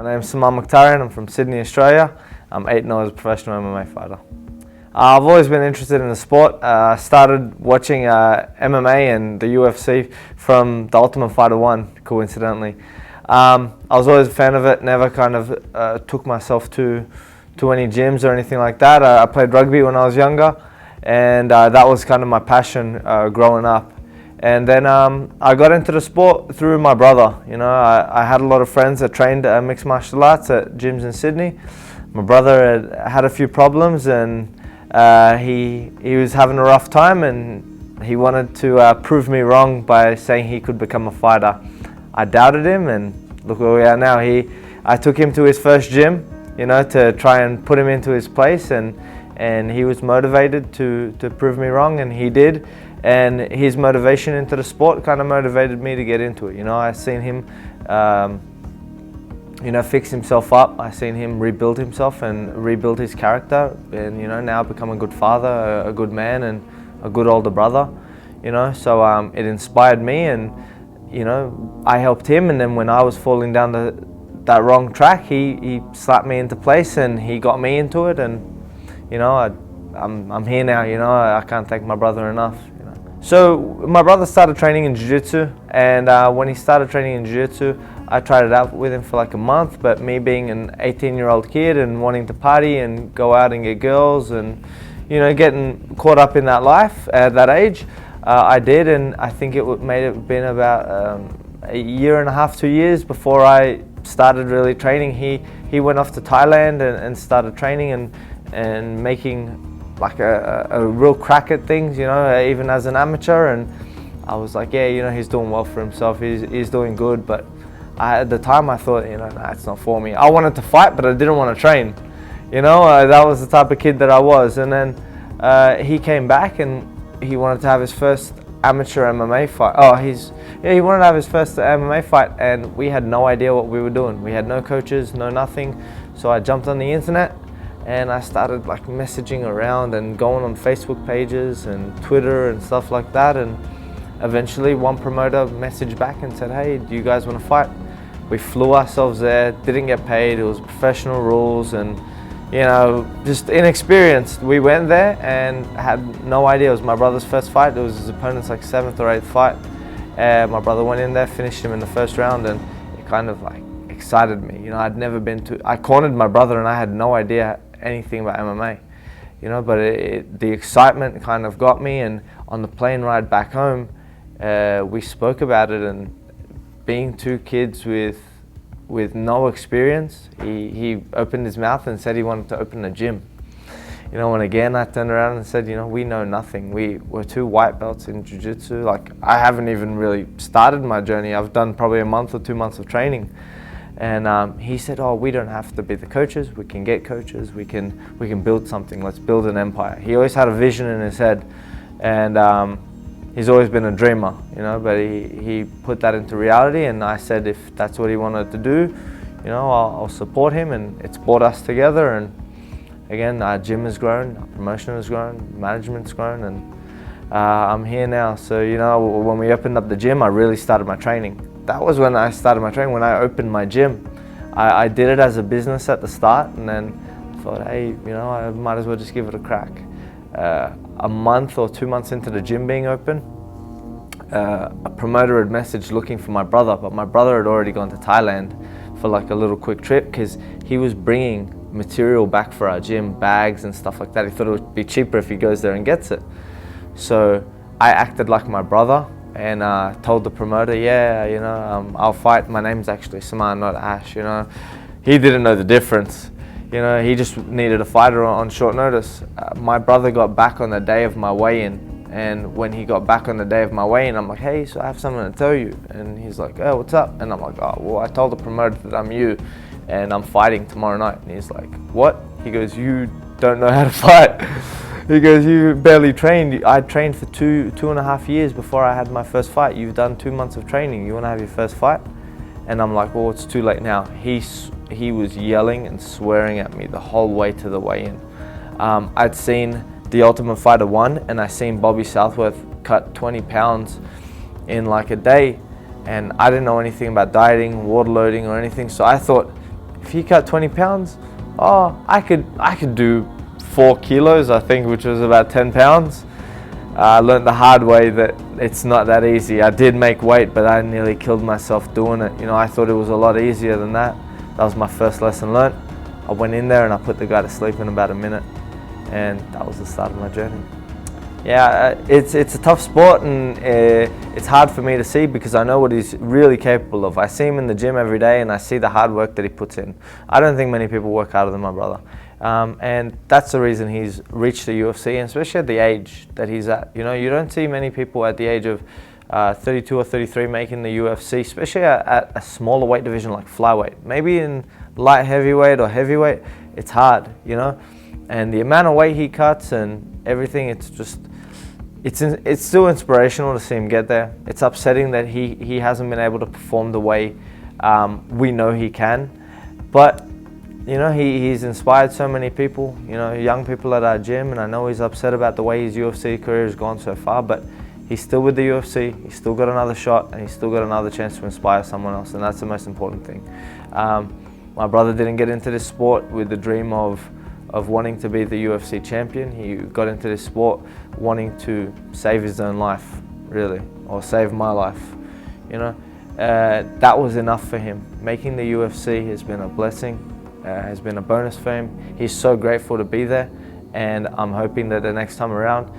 My name's Suman Mokhtarian. I'm from Sydney, Australia. I'm 8-0 as a professional MMA fighter. I've always been interested in the sport. I started watching MMA and the UFC from The Ultimate Fighter 1, coincidentally. I was always a fan of it, never kind of took myself to any gyms or anything like that. I played rugby when I was younger, and that was kind of my passion growing up. And then I got into the sport through my brother. You know, I had a lot of friends that trained mixed martial arts at gyms in Sydney. My brother had a few problems, and he was having a rough time, and he wanted to prove me wrong by saying he could become a fighter. I doubted him, and look where we are now. I took him to his first gym, you know, to try and put him into his place, and he was motivated to prove me wrong, and he did. And his motivation into the sport kind of motivated me to get into it. You know, I seen him, you know, fix himself up. I seen him rebuild himself and rebuild his character, and you know, now become a good father, a good man, and a good older brother. You know, so it inspired me, and you know, I helped him. And then when I was falling down that wrong track, he slapped me into place, and he got me into it. And you know, I'm here now. You know, I can't thank my brother enough. So my brother started training in jiu-jitsu, and when he started training in jiu-jitsu, I tried it out with him for like a month. But me being an 18-year-old kid and wanting to party and go out and get girls, and you know, getting caught up in that life at that age, I did. And I think it been about a year and a half, 2 years before I started really training. He went off to Thailand and started training and making like a real crack at things, you know, even as an amateur. And I was like, yeah, you know, he's doing well for himself, he's doing good. But at the time I thought, you know, nah, it's not for me. I wanted to fight, but I didn't want to train, you know. That was the type of kid that I was. And then he came back, and he wanted to have his first amateur MMA fight. He wanted to have his first MMA fight, and we had no idea what we were doing. We had no coaches, no nothing. So I jumped on the internet, and I started like messaging around and going on Facebook pages and Twitter and stuff like that. And eventually one promoter messaged back and said, hey, do you guys want to fight? We flew ourselves there, didn't get paid. It was professional rules, and you know, just inexperienced. We went there and had no idea. It was my brother's first fight. It was his opponent's like 7th or 8th fight. My brother went in there, finished him in the first round, and it kind of like excited me. You know, I cornered my brother, and I had no idea anything about MMA, you know, but the excitement kind of got me. And on the plane ride back home, we spoke about it, and being two kids with no experience, he opened his mouth and said he wanted to open a gym. You know, and again I turned around and said, you know, we know nothing. We're two white belts in jiu-jitsu. Like, I haven't even really started my journey. I've done probably a month or 2 months of training. And he said, oh, we don't have to be the coaches. We can get coaches. We can build something. Let's build an empire. He always had a vision in his head, and he's always been a dreamer, you know, but he put that into reality. And I said, if that's what he wanted to do, you know, I'll support him. And it's brought us together. And again, our gym has grown, our promotion has grown, management's grown, and I'm here now. So, you know, when we opened up the gym, I really started my training. That was when I started my training, when I opened my gym. I did it as a business at the start, and then thought, hey, you know, I might as well just give it a crack. A month or 2 months into the gym being open, a promoter had messaged looking for my brother, but my brother had already gone to Thailand for like a little quick trip, because he was bringing material back for our gym, bags and stuff like that. He thought it would be cheaper if he goes there and gets it. So I acted like my brother, and told the promoter, yeah, you know, I'll fight. My name's actually Suman, not Ash, you know. He didn't know the difference. You know, he just needed a fighter on short notice. My brother got back on the day of my weigh-in, and when he got back on the day of my weigh-in, I'm like, hey, so I have something to tell you. And he's like, oh, what's up? And I'm like, oh, well, I told the promoter that I'm you, and I'm fighting tomorrow night. And he's like, what? He goes, you don't know how to fight. He goes, you barely trained. I trained for two and a half years before I had my first fight. You've done 2 months of training. You want to have your first fight? And I'm like, well, it's too late now. He was yelling and swearing at me the whole way to the weigh-in. I'd seen The Ultimate Fighter 1, and I seen Bobby Southworth cut 20 pounds in like a day. And I didn't know anything about dieting, water loading or anything. So I thought if he cut 20 pounds, oh, I could do 4 kilos, I think, which was about 10 pounds. I learned the hard way that it's not that easy. I did make weight, but I nearly killed myself doing it. You know, I thought it was a lot easier than that. That was my first lesson learnt. I went in there and I put the guy to sleep in about a minute, and that was the start of my journey. Yeah, it's a tough sport, and it's hard for me to see because I know what he's really capable of. I see him in the gym every day and I see the hard work that he puts in. I don't think many people work harder than my brother. And that's the reason he's reached the UFC, and especially at the age that he's at. You know, you don't see many people at the age of 32 or 33 making the UFC, especially at a smaller weight division like flyweight. Maybe in light heavyweight or heavyweight, it's hard, you know. And the amount of weight he cuts and everything, it's just, it's still inspirational to see him get there. It's upsetting that he hasn't been able to perform the way we know he can. But, you know, he's inspired so many people, you know, young people at our gym, and I know he's upset about the way his UFC career has gone so far, but he's still with the UFC, he's still got another shot, and he's still got another chance to inspire someone else, and that's the most important thing. My brother didn't get into this sport with the dream of wanting to be the UFC champion. He got into this sport wanting to save his own life, really, or save my life, you know. That was enough for him. Making the UFC has been a blessing, has been a bonus for him. He's so grateful to be there, and I'm hoping that the next time around,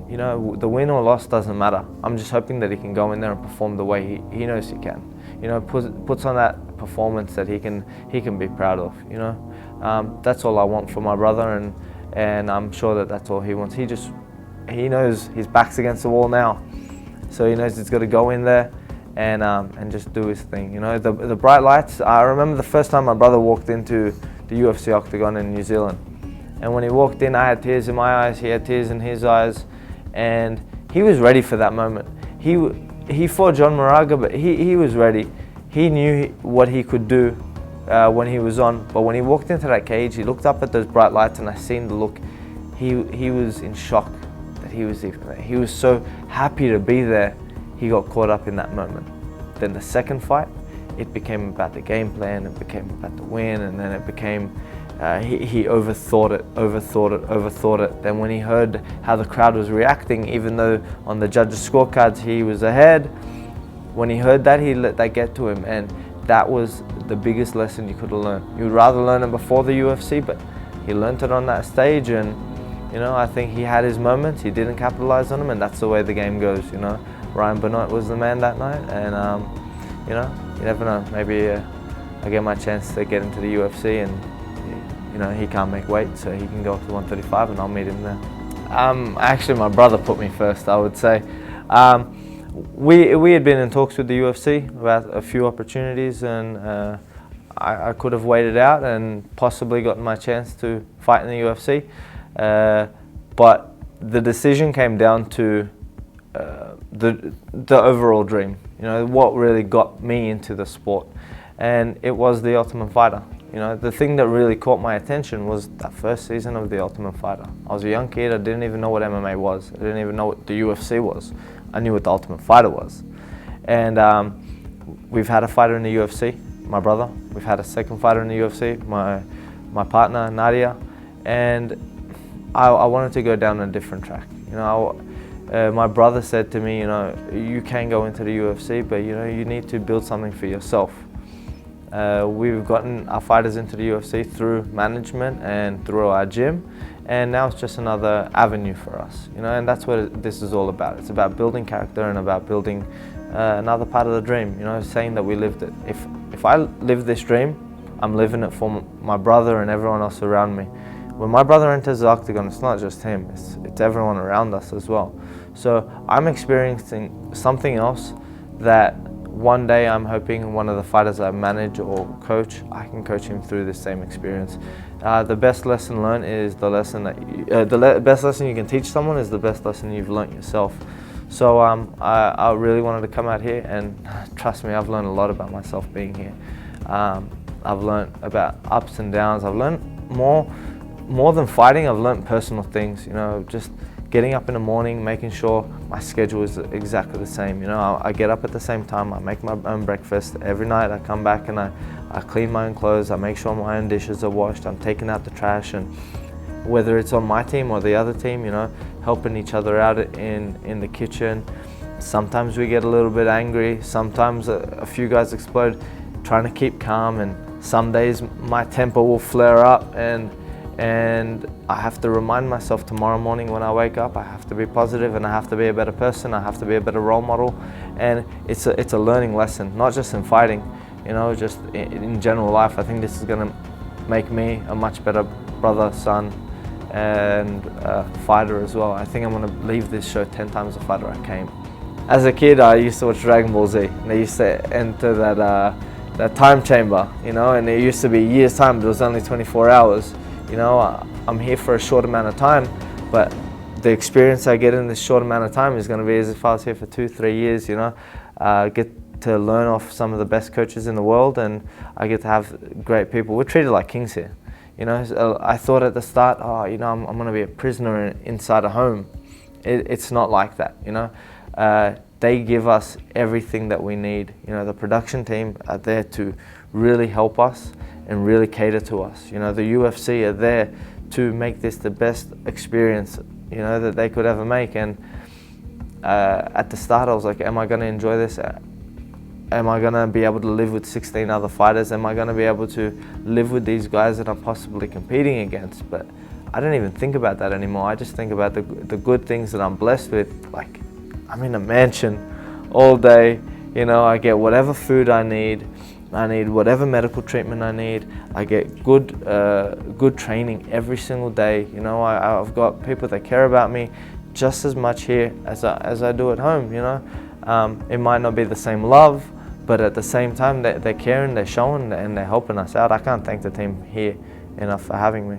you know, the win or loss doesn't matter. I'm just hoping that he can go in there and perform the way he knows he can. You know, puts on that performance that he can be proud of, you know. That's all I want for my brother, and I'm sure that that's all he wants. He knows his back's against the wall now, so he knows he's got to go in there and just do his thing. You know, the bright lights. I remember the first time my brother walked into the UFC octagon in New Zealand, and when he walked in, I had tears in my eyes. He had tears in his eyes, and he was ready for that moment. He fought John Moraga, but he was ready. He knew what he could do when he was on, but when he walked into that cage, he looked up at those bright lights, and I seen the look. He was in shock that he was even there. He was so happy to be there. He got caught up in that moment. Then the second fight, it became about the game plan, it became about the win, and then it became, he overthought it. Then when he heard how the crowd was reacting, even though on the judges' scorecards he was ahead, when he heard that, he let that get to him, and that was the biggest lesson you could have learned. You would rather learn it before the UFC, but he learned it on that stage, and you know, I think he had his moments, he didn't capitalize on them, and that's the way the game goes, you know. Ryan Benoit was the man that night, and you know, you never know, maybe I get my chance to get into the UFC, and you know, he can't make weight, so he can go up to 135 and I'll meet him there. Actually, my brother put me first, I would say. We had been in talks with the UFC about a few opportunities, and I could have waited out and possibly gotten my chance to fight in the UFC, but the decision came down to the overall dream, you know, what really got me into the sport, and it was the Ultimate Fighter. You know, the thing that really caught my attention was that first season of the Ultimate Fighter. I was a young kid, I didn't even know what MMA was, I didn't even know what the UFC was. I knew what the Ultimate Fighter was. And we've had a fighter in the UFC, my brother. We've had a second fighter in the UFC, my partner, Nadia. And I wanted to go down a different track. You know, my brother said to me, you know, you can go into the UFC, but you know, you need to build something for yourself. We've gotten our fighters into the UFC through management and through our gym, and now it's just another avenue for us, you know, and that's what this is all about. It's about building character and about building another part of the dream, you know, saying that we lived it. If I live this dream, I'm living it for my brother and everyone else around me. When my brother enters the octagon, it's not just him, it's everyone around us as well. So I'm experiencing something else that one day I'm hoping one of the fighters I manage or coach, I can coach him through the same experience. The best lesson learned is the lesson that best lesson you can teach someone is the best lesson you've learnt yourself. So I really wanted to come out here, and trust me, I've learned a lot about myself being here. I've learned about ups and downs. I've learned more than fighting. I've learned personal things. You know, just getting up in the morning, making sure my schedule is exactly the same. You know, I get up at the same time, I make my own breakfast. Every night I come back and I clean my own clothes, I make sure my own dishes are washed, I'm taking out the trash, and whether it's on my team or the other team, you know, helping each other out in the kitchen. Sometimes we get a little bit angry, sometimes a few guys explode, trying to keep calm, and some days my temper will flare up, and I have to remind myself tomorrow morning when I wake up, I have to be positive and I have to be a better person, I have to be a better role model. And it's a learning lesson, not just in fighting, you know, just in general life. I think this is going to make me a much better brother, son, and fighter as well. I think I'm going to leave this show 10 times the fighter I came. As a kid, I used to watch Dragon Ball Z. And they used to enter that time chamber, you know, and it used to be years' time, but it was only 24 hours. You know, I'm here for a short amount of time, but the experience I get in this short amount of time is going to be as if I was here for 2-3 years, you know. Get to learn off some of the best coaches in the world, and I get to have great people. We're treated like kings here. You know, so I thought at the start, oh, you know, I'm going to be a prisoner inside a home. It's not like that, you know. They give us everything that we need. You know, the production team are there to really help us and really cater to us. You know, the UFC are there to make this the best experience, you know, that they could ever make. And at the start I was like, am I going to enjoy this? Am I going to be able to live with 16 other fighters? Am I going to be able to live with these guys that I'm possibly competing against? But I don't even think about that anymore. I just think about the good things that I'm blessed with. Like, I'm in a mansion all day, you know, I get whatever food I need whatever medical treatment I need, I get good training every single day. You know, I've got people that care about me just as much here as I do at home, you know. It might not be the same love, but at the same time they're caring, they're showing, and they're helping us out. I can't thank the team here enough for having me.